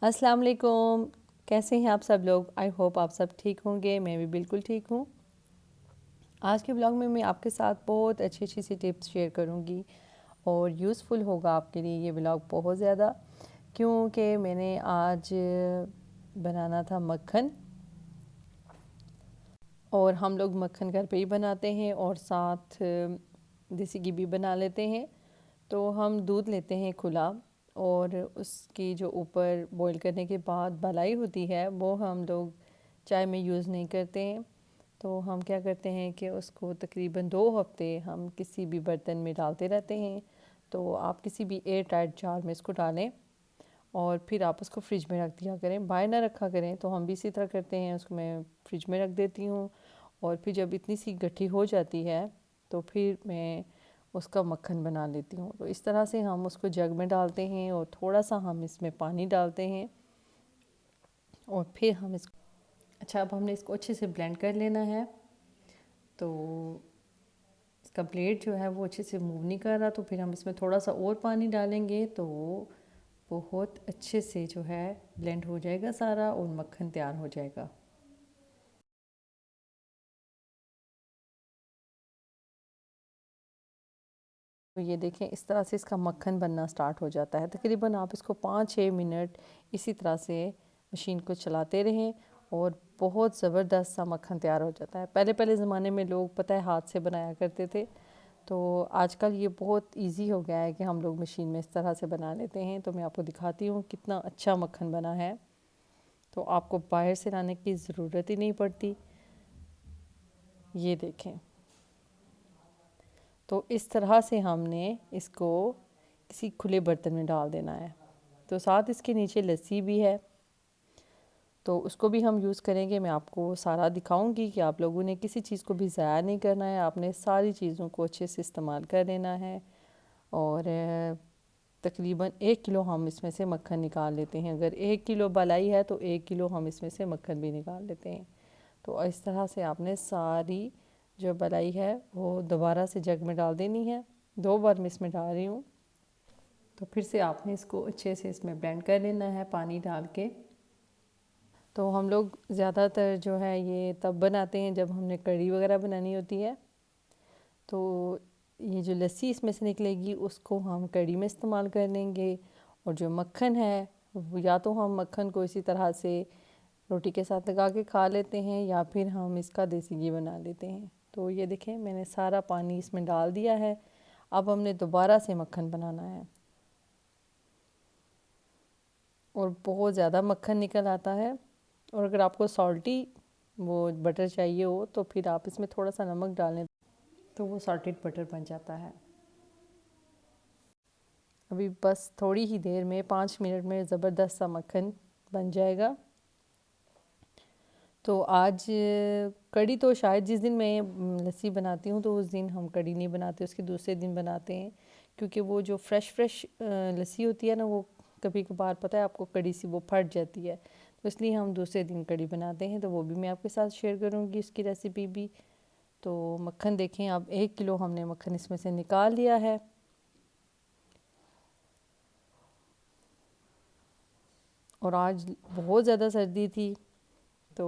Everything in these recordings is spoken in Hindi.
अस्सलाम वालेकुम। कैसे हैं आप सब लोग? आई होप आप सब ठीक होंगे। मैं भी बिल्कुल ठीक हूँ। आज के ब्लॉग में मैं आपके साथ बहुत अच्छी अच्छी सी टिप्स शेयर करूँगी और यूज़फुल होगा आपके लिए ये ब्लॉग बहुत ज़्यादा, क्योंकि मैंने आज बनाना था मक्खन। और हम लोग मक्खन घर पे ही बनाते हैं और साथ देसी घी भी बना लेते हैं। तो हम दूध लेते हैं खुला और उसकी जो ऊपर बॉईल करने के बाद मलाई होती है वो हम लोग चाय में यूज़ नहीं करते हैं। तो हम क्या करते हैं कि उसको तकरीबन 2 हफ्ते हम किसी भी बर्तन में डालते रहते हैं। तो आप किसी भी एयर टाइट जार में इसको डालें और फिर आप उसको फ्रिज में रख दिया करें, बाहर ना रखा करें। तो हम भी इसी तरह करते हैं, उसको मैं फ्रिज में रख देती हूँ और फिर जब इतनी सी गट्ठी हो जाती है तो फिर मैं उसका मक्खन बना लेती हूँ। तो इस तरह से हम उसको जग में डालते हैं और थोड़ा सा हम इसमें पानी डालते हैं और फिर हम इसको अब हमने इसको अच्छे से ब्लेंड कर लेना है। तो इसका ब्लेड जो है वो अच्छे से मूव नहीं कर रहा, तो फिर हम इसमें थोड़ा सा और पानी डालेंगे तो बहुत अच्छे से जो है ब्लेंड हो जाएगा सारा और मक्खन तैयार हो जाएगा। तो ये देखें, इस तरह से इसका मक्खन बनना स्टार्ट हो जाता है। तकरीबन आप इसको 5-6 मिनट इसी तरह से मशीन को चलाते रहें और बहुत ज़बरदस्त सा मक्खन तैयार हो जाता है। पहले पहले ज़माने में लोग पता है हाथ से बनाया करते थे, तो आजकल ये बहुत इजी हो गया है कि हम लोग मशीन में इस तरह से बना लेते हैं। तो मैं आपको दिखाती हूँ कितना अच्छा मक्खन बना है। तो आपको बाहर से लाने की ज़रूरत ही नहीं पड़ती। ये देखें, तो इस तरह से हमने इसको किसी खुले बर्तन में डाल देना है। तो साथ इसके नीचे लस्सी भी है, तो उसको भी हम यूज़ करेंगे। मैं आपको सारा दिखाऊंगी कि आप लोगों ने किसी चीज़ को भी ज़ाया नहीं करना है, आपने सारी चीज़ों को अच्छे से इस्तेमाल कर लेना है। और तकरीबन 1 किलो हम इसमें से मक्खन निकाल लेते हैं। अगर 1 किलो मलाई है तो 1 किलो हम इसमें से मक्खन भी निकाल लेते हैं। तो इस तरह से आपने सारी जो मलाई है वो दोबारा से जग में डाल देनी है। 2 बार मैं इसमें डाल रही हूँ। तो फिर से आपने इसको अच्छे से इसमें ब्लेंड कर लेना है पानी डाल के। तो हम लोग ज़्यादातर जो है ये तब बनाते हैं जब हमने कढ़ी वगैरह बनानी होती है। तो ये जो लस्सी इसमें से निकलेगी उसको हम कढ़ी में इस्तेमाल कर लेंगे। और जो मक्खन है या तो हम मक्खन को इसी तरह से रोटी के साथ लगा के खा लेते हैं या फिर हम इसका देसी घी बना लेते हैं। तो ये देखें, मैंने सारा पानी इसमें डाल दिया है। अब हमने दोबारा से मक्खन बनाना है और बहुत ज़्यादा मक्खन निकल आता है। और अगर आपको सॉल्टी वो बटर चाहिए हो तो फिर आप इसमें थोड़ा सा नमक डालें तो वो सॉल्टेड बटर बन जाता है। अभी बस थोड़ी ही देर में 5 मिनट में ज़बरदस्त सा मक्खन बन जाएगा। तो आज कढ़ी तो शायद जिस दिन मैं लस्सी बनाती हूँ तो उस दिन हम कढ़ी नहीं बनाते, उसके दूसरे दिन बनाते हैं। क्योंकि वो जो फ्रेश लस्सी होती है ना, वो कभी कभार पता है आपको कढ़ी सी वो फट जाती है। तो इसलिए हम दूसरे दिन कढ़ी बनाते हैं। तो वो भी मैं आपके साथ शेयर करूँगी उसकी रेसिपी भी। तो मक्खन देखें, अब 1 किलो हमने मक्खन इसमें से निकाल लिया है। और आज बहुत ज़्यादा सर्दी थी तो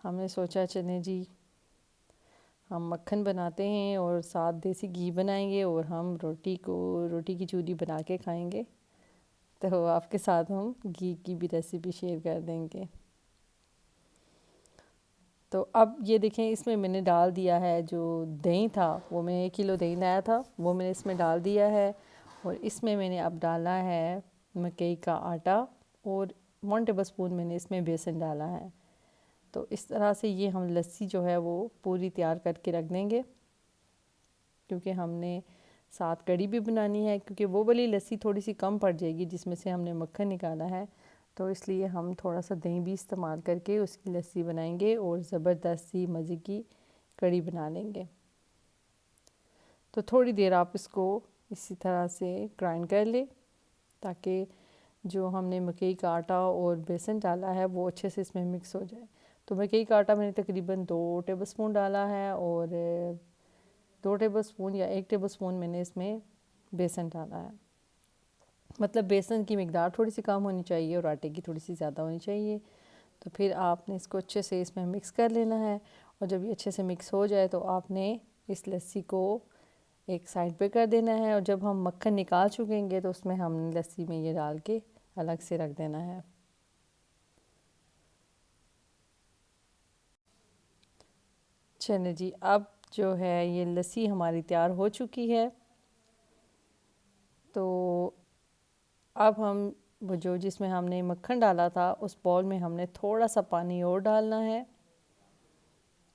हमने सोचा चलें जी हम मक्खन बनाते हैं और साथ देसी घी बनाएंगे और हम रोटी की चूरी बना के खाएंगे। तो आपके साथ हम घी की भी रेसिपी शेयर कर देंगे। तो अब ये देखें, इसमें मैंने डाल दिया है जो दही था, वो मैंने 1 किलो दही लाया था वो मैंने इसमें डाल दिया है। और इसमें मैंने अब डाला है मकई का आटा और 1 टेबल स्पून मैंने इसमें बेसन डाला है। तो इस तरह से ये हम लस्सी जो है वो पूरी तैयार करके रख देंगे, क्योंकि हमने साथ कढ़ी भी बनानी है। क्योंकि वो वाली लस्सी थोड़ी सी कम पड़ जाएगी जिसमें से हमने मक्खन निकाला है, तो इसलिए हम थोड़ा सा दही भी इस्तेमाल करके उसकी लस्सी बनाएंगे और ज़बरदस्त सी मज़े की कढ़ी बना लेंगे। तो थोड़ी देर आप इसको इसी तरह से ग्राइंड कर लें ताकि जो हमने मकई का आटा और बेसन डाला है वो अच्छे से इसमें मिक्स हो जाए। तो मकई का आटा मैंने तकरीबन 2 टेबल स्पून डाला है और 2 टेबल स्पून या 1 टेबल स्पून मैंने इसमें बेसन डाला है। मतलब बेसन की मिकदार थोड़ी सी कम होनी चाहिए और आटे की थोड़ी सी ज़्यादा होनी चाहिए। तो फिर आपने इसको अच्छे से इसमें मिक्स कर लेना है, और जब ये अच्छे से मिक्स हो जाए तो आपने इस लस्सी को एक साइड पे कर देना है, और जब हम मक्खन निकाल चुकेंगे तो उसमें हमने लस्सी में ये डाल के अलग से रख देना है। चलिए जी, अब जो है ये लस्सी हमारी तैयार हो चुकी है। तो अब हम वो जो जिसमें हमने मक्खन डाला था उस बॉल में हमने थोड़ा सा पानी और डालना है,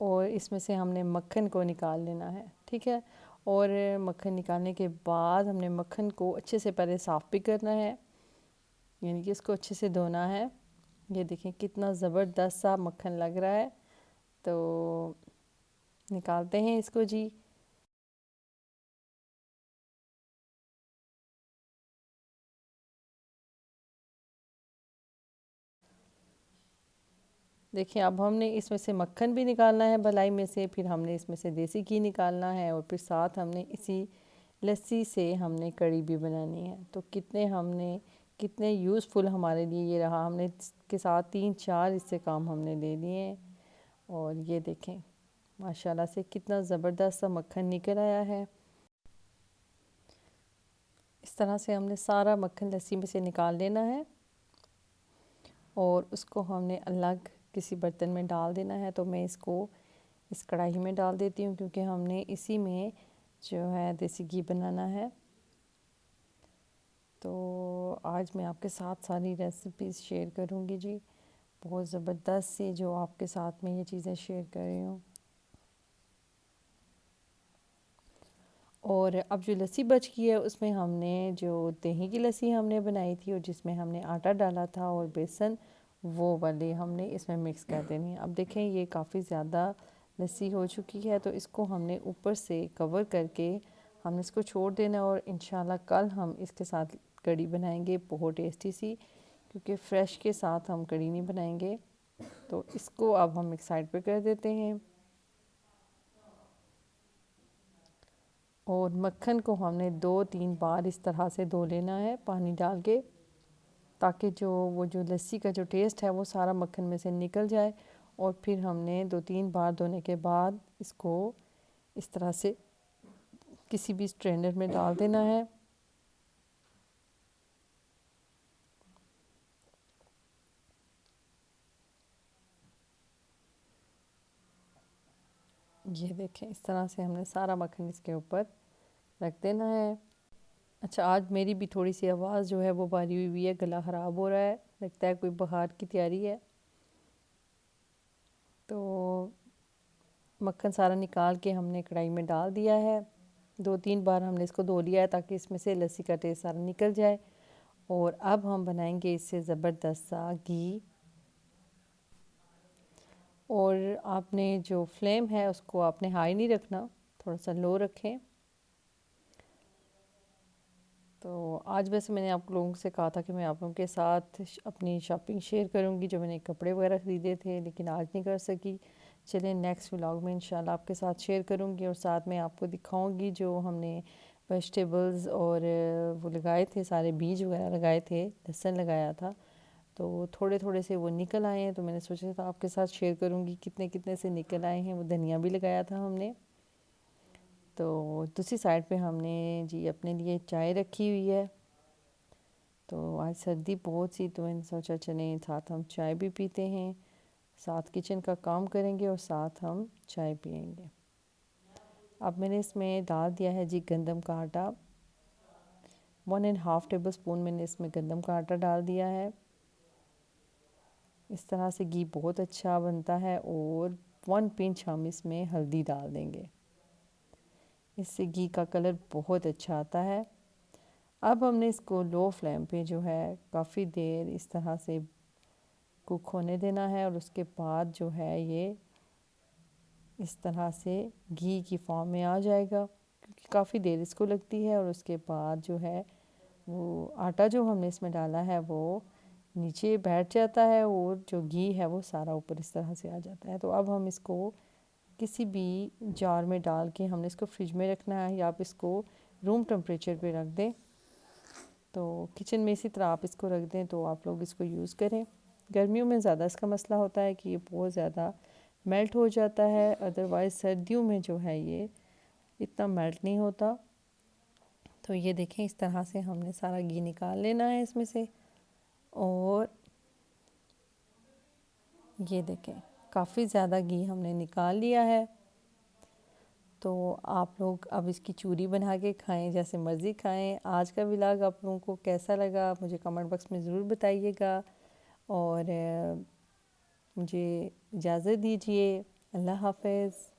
और इसमें से हमने मक्खन को निकाल लेना है। ठीक है, और मक्खन निकालने के बाद हमने मक्खन को अच्छे से पहले साफ़ भी करना है, यानी कि इसको अच्छे से धोना है। ये देखें कितना ज़बरदस्त सा मक्खन लग रहा है। तो निकालते हैं इसको जी। देखिए अब हमने इसमें से मक्खन भी निकालना है मलाई में से, फिर हमने इसमें से देसी घी निकालना है, और फिर साथ हमने इसी लस्सी से हमने कढ़ी भी बनानी है। तो कितने यूज़फुल हमारे लिए ये रहा। हमने इसके साथ 3-4 इससे काम हमने ले लिए हैं। और ये देखें माशाल्लाह से कितना ज़बरदस्त सा मक्खन निकल आया है। इस तरह से हमने सारा मक्खन लस्सी में से निकाल लेना है, और उसको हमने अलग किसी बर्तन में डाल देना है। तो मैं इसको इस कढ़ाई में डाल देती हूँ, क्योंकि हमने इसी में जो है देसी घी बनाना है। तो आज मैं आपके साथ सारी रेसिपीज़ शेयर करूँगी जी, बहुत ज़बरदस्त सी, जो आपके साथ में ये चीज़ें शेयर कर रही हूँ। और अब जो लस्सी बच गई है उसमें हमने जो दही की लस्सी हमने बनाई थी, और जिसमें हमने आटा डाला था और बेसन, वो वाली हमने इसमें मिक्स कर देनी है। अब देखें ये काफ़ी ज़्यादा लस्सी हो चुकी है, तो इसको हमने ऊपर से कवर करके हमने इसको छोड़ देना, और इंशाल्लाह कल हम इसके साथ कढ़ी बनाएंगे बहुत टेस्टी सी, क्योंकि फ़्रेश के साथ हम कढ़ी नहीं बनाएंगे। तो इसको अब हम एक साइड पे कर देते हैं। और मक्खन को हमने 2-3 बार इस तरह से धो लेना है पानी डाल के, ताकि जो लस्सी का जो टेस्ट है वो सारा मक्खन में से निकल जाए। और फिर हमने 2-3 बार धोने के बाद इसको इस तरह से किसी भी स्ट्रेनर में डाल देना है। ये देखें इस तरह से हमने सारा मक्खन इसके ऊपर रख देना है। अच्छा, आज मेरी भी थोड़ी सी आवाज़ जो है वो भारी हुई हुई है, गला ख़राब हो रहा है, लगता है कोई बुखार की तैयारी है। तो मक्खन सारा निकाल के हमने कढ़ाई में डाल दिया है। 2-3 बार हमने इसको धो लिया है, ताकि इसमें से लस्सी का टेस्ट सारा निकल जाए। और अब हम बनाएंगे इससे ज़बरदस्त सा घी। और आपने जो फ्लेम है उसको आपने हाई नहीं रखना, थोड़ा सा लो रखें। तो आज वैसे मैंने आप लोगों से कहा था कि मैं आप लोगों के साथ अपनी शॉपिंग शेयर करूंगी, जो मैंने कपड़े वगैरह ख़रीदे थे, लेकिन आज नहीं कर सकी। चलिए नेक्स्ट व्लॉग में इंशाल्लाह आपके साथ शेयर करूंगी, और साथ में आपको दिखाऊंगी जो हमने वेजिटेबल्स और वो लगाए थे, सारे बीज वगैरह लगाए थे, लहसुन लगाया था। तो थोड़े थोड़े से वो निकल आए हैं, तो मैंने सोचा था आपके साथ शेयर करूंगी कितने कितने से निकल आए हैं। वो धनिया भी लगाया था हमने। तो दूसरी साइड पे हमने जी अपने लिए चाय रखी हुई है। तो आज सर्दी बहुत सी, तो मैंने सोचा चलें साथ हम चाय भी पीते हैं, साथ किचन का काम करेंगे और साथ हम चाय पियेंगे। अब मैंने इसमें डाल दिया है जी गंदम का आटा, 1.5 टेबल स्पून मैंने इसमें गंदम का आटा डाल दिया है। इस तरह से घी बहुत अच्छा बनता है। और 1 पिंच हम इसमें हल्दी डाल देंगे, इससे घी का कलर बहुत अच्छा आता है। अब हमने इसको लो फ्लेम पे जो है काफ़ी देर इस तरह से कुक होने देना है, और उसके बाद जो है ये इस तरह से घी की फॉर्म में आ जाएगा, क्योंकि काफ़ी देर इसको लगती है। और उसके बाद जो है वो आटा जो हमने इसमें डाला है वो नीचे बैठ जाता है, और जो घी है वो सारा ऊपर इस तरह से आ जाता है। तो अब हम इसको किसी भी जार में डाल के हमने इसको फ्रिज में रखना है, या आप इसको रूम टेम्परेचर पे रख दें। तो किचन में इसी तरह आप इसको रख दें तो आप लोग इसको यूज़ करें। गर्मियों में ज़्यादा इसका मसला होता है कि ये बहुत ज़्यादा मेल्ट हो जाता है, अदरवाइज़ सर्दियों में जो है ये इतना मेल्ट नहीं होता। तो ये देखें इस तरह से हमने सारा घी निकाल लेना है इसमें से। और ये देखें काफ़ी ज़्यादा घी हमने निकाल लिया है। तो आप लोग अब इसकी चूरी बना के खाएं, जैसे मर्ज़ी खाएं। आज का व्लॉग आप लोगों को कैसा लगा मुझे कमेंट बॉक्स में ज़रूर बताइएगा। और मुझे इजाज़त दीजिए। अल्लाह हाफ़िज़।